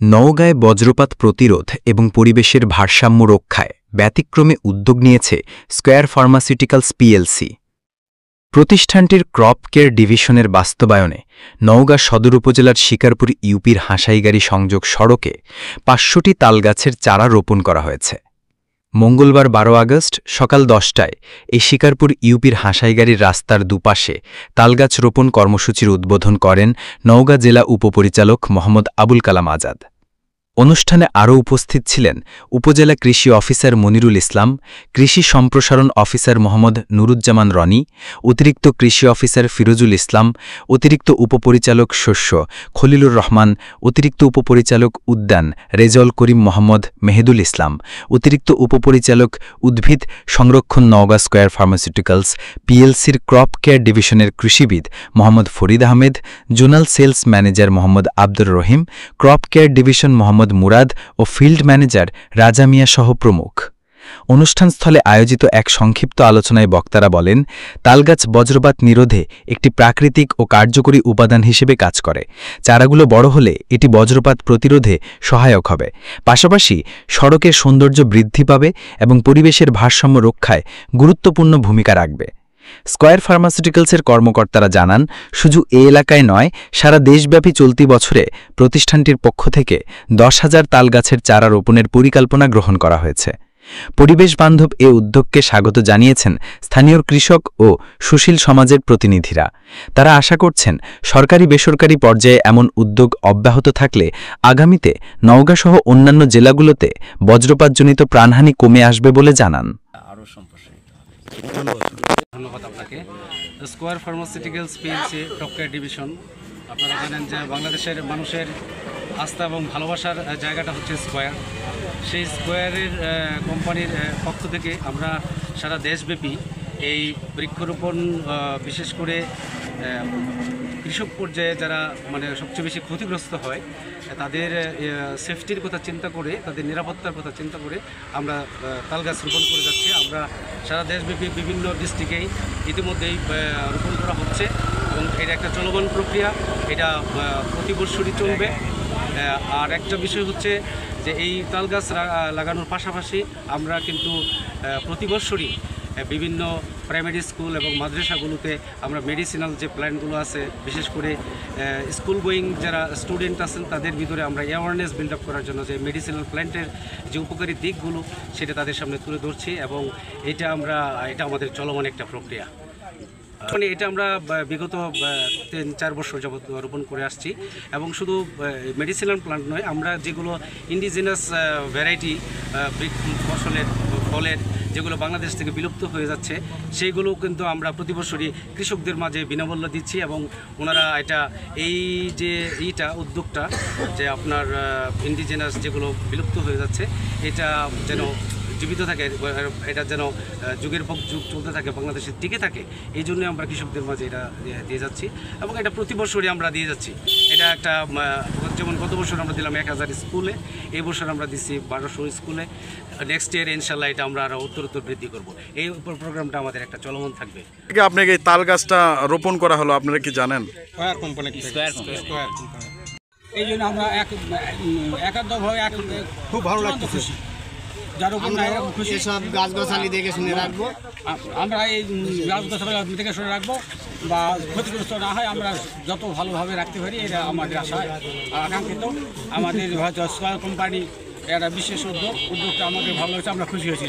নওগাঁয় বজ্রপাত প্রতিরোধ এবং পরিবেশের ভারসাম্য রক্ষায় ব্যতিক্রমে উদ্যোগ নিয়েছে স্কয়ার ফার্মাসিউটিক্যালস পিএলসি। প্রতিষ্ঠানটির ক্রপ কেয়ার ডিভিশনের বাস্তবায়নে নওগাঁ সদর উপজেলার শিকারপুর ইউপির হাঁসাইগাড়ি সংযোগ সড়কে ৫০০টি তালগাছের চারা রোপণ করা হয়েছে। মঙ্গলবার ১২ আগস্ট সকাল ১০টায় এই শিকারপুর ইউপির হাঁসাইগাড়ির রাস্তার দুপাশে তালগাছ রোপণ কর্মসূচির উদ্বোধন করেন নওগাঁ জেলা উপপরিচালক মোহাম্মদ আবুল কালাম আজাদ। অনুষ্ঠানে আরও উপস্থিত ছিলেন উপজেলা কৃষি অফিসার মনিরুল ইসলাম, কৃষি সম্প্রসারণ অফিসার মোহাম্মদ নুরুজ্জামান রনি, অতিরিক্ত কৃষি অফিসার ফিরোজুল ইসলাম, অতিরিক্ত উপপরিচালক শস্য খলিলুর রহমান, অতিরিক্ত উপপরিচালক উদ্যান রেজল করিম মোহাম্মদ মেহেদুল ইসলাম, অতিরিক্ত উপপরিচালক উদ্ভিদ সংরক্ষণ নওগাঁ স্কয়ার ফার্মাসিউটিক্যালস পিএলসির ক্রপ কেয়ার ডিভিশনের কৃষিবিদ Mohammad Farid Ahmed, zonal sales manager Mohammad Abdur Rahim, crop care division Mohammad Murad ও ফিল্ড ম্যানেজার রাজা মিয়া সহ প্রমুখ। অনুষ্ঠানস্থলে আয়োজিত এক সংক্ষিপ্ত আলোচনায় বক্তারা বলেন, তালগাছ বজ্রপাত নিরোধে একটি প্রাকৃতিক ও কার্যকরী উপাদান হিসেবে কাজ করে। চারাগুলো বড় হলে এটি বজ্রপাত প্রতিরোধে সহায়ক হবে, পাশাপাশি সড়কের সৌন্দর্য বৃদ্ধি পাবে এবং পরিবেশের ভারসাম্য রক্ষায় গুরুত্বপূর্ণ ভূমিকা রাখবে। স্কয়ার ফার্মাসিউটিক্যালসের কর্মকর্তারা জানান, শুধু এ এলাকায় নয়, সারা দেশব্যাপী চলতি বছরে প্রতিষ্ঠানটির পক্ষ থেকে ১০,০০০ তালগাছের চারা রোপণের পরিকল্পনা গ্রহণ করা হয়েছে। পরিবেশ বান্ধব এ উদ্যোগকে স্বাগত জানিয়েছেন স্থানীয় কৃষক ও সুশীল সমাজের প্রতিনিধিরা। তারা আশা করছেন, সরকারি বেসরকারি পর্যায়ে এমন উদ্যোগ অব্যাহত থাকলে আগামীতে নওগাঁসহ অন্যান্য জেলাগুলোতে বজ্রপাতজনিত প্রাণহানি কমে আসবে বলে জানান। ধন্যবাদ আপনাকে। Square pharmaceuticals PLC crop care division, আপনারা জানেন যে বাংলাদেশের মানুষের আস্থা এবং ভালোবাসার জায়গাটা হচ্ছে স্কয়ার। সেই স্কয়ারের কোম্পানির পক্ষ থেকে আমরা সারা দেশব্যাপী এই বৃক্ষরোপণ, বিশেষ করে কৃষক পর্যায়ে যারা সবচেয়ে বেশি ক্ষতিগ্রস্ত হয় তাদের সেফটির কথা চিন্তা করে, তাদের নিরাপত্তার কথা চিন্তা করে আমরা তালগাছ রোপণ করে যাচ্ছি। আমরা সারা দেশব্যাপী বিভিন্ন ডিস্ট্রিক্টেই ইতিমধ্যেই রোপণ করা হচ্ছে এবং এটা একটা চলমান প্রক্রিয়া, এটা প্রতি বৎসরই চলবে। আর একটা বিষয় হচ্ছে যে এই তালগাছ লাগানোর পাশাপাশি আমরা কিন্তু প্রতি বৎসরই বিভিন্ন প্রাইমারি স্কুল এবং মাদ্রাসাগুলোতে আমরা মেডিসিনাল যে প্ল্যান্টগুলো আছে, বিশেষ করে স্কুল গোয়িং যারা স্টুডেন্ট আছেন তাদের ভিতরে আমরা অ্যাওয়ারনেস বিল্ড আপ করার জন্য যে মেডিসিনাল প্ল্যান্টের যে উপকারী দিকগুলো সেটা তাদের সামনে তুলে ধরছি এবং এটা আমাদের চলমান একটা প্রক্রিয়া। এটা আমরা বিগত ৩-৪ বছর যাবৎ রোপণ করে আসছি এবং শুধু মেডিসিনাল প্লান্ট নয়, আমরা যেগুলো ইন্ডিজিনাস ভ্যারাইটি ফলের যেগুলো বাংলাদেশ থেকে বিলুপ্ত হয়ে যাচ্ছে সেইগুলো কিন্তু আমরা প্রতি বছরই কৃষকদের মাঝে বিনামূল্য দিচ্ছি এবং ওনারা এই যে উদ্যোগটা যে আপনার ইন্ডিজিনাস যেগুলো বিলুপ্ত হয়ে যাচ্ছে এটা যেন জীবিত থাকে, এটা যেন যুগের পর যুগ চলতে থাকে, বাংলাদেশে টিকে থাকে, এই জন্য আমরা কৃষকদের মাঝে এটা দিয়ে যাচ্ছি এবং এটা প্রতি বছরই আমরা দিয়ে যাচ্ছি। এটা একটা যেমন গত বছর আমরা দিলাম ১,০০০ স্কুলে, এই বছর আমরা দিচ্ছি ১২০০ স্কুলে। নেক্সট ইয়ার ইনশাল্লাহ এটা আমরা আরও উত্তরোত্তর বৃদ্ধি করব। এই প্রোগ্রামটা আমাদের একটা চলমান থাকবে। আপনাকে এই তাল গাছটা রোপণ করা হলো, আপনারা কি জানেন? এই জন্য আমরা একান্তভাবে খুব ভালো লাগছে, যার উপর না এরকম খুশি। সব গাছগাছালি দেখে শুনে রাখবো, আমরা এই গাছগাছালি দেখে শুনে রাখবো বা ক্ষতিগ্রস্ত না হয় আমরা যত ভালোভাবে রাখতে পারি, এটা আমাদের আশা আকাঙ্ক্ষিত। আমাদের হয়তো স্কয়ার কোম্পানি একটা বিশেষ উদ্যোগটা আমাদের ভালো লাগছে, আমরা খুশি হয়েছি।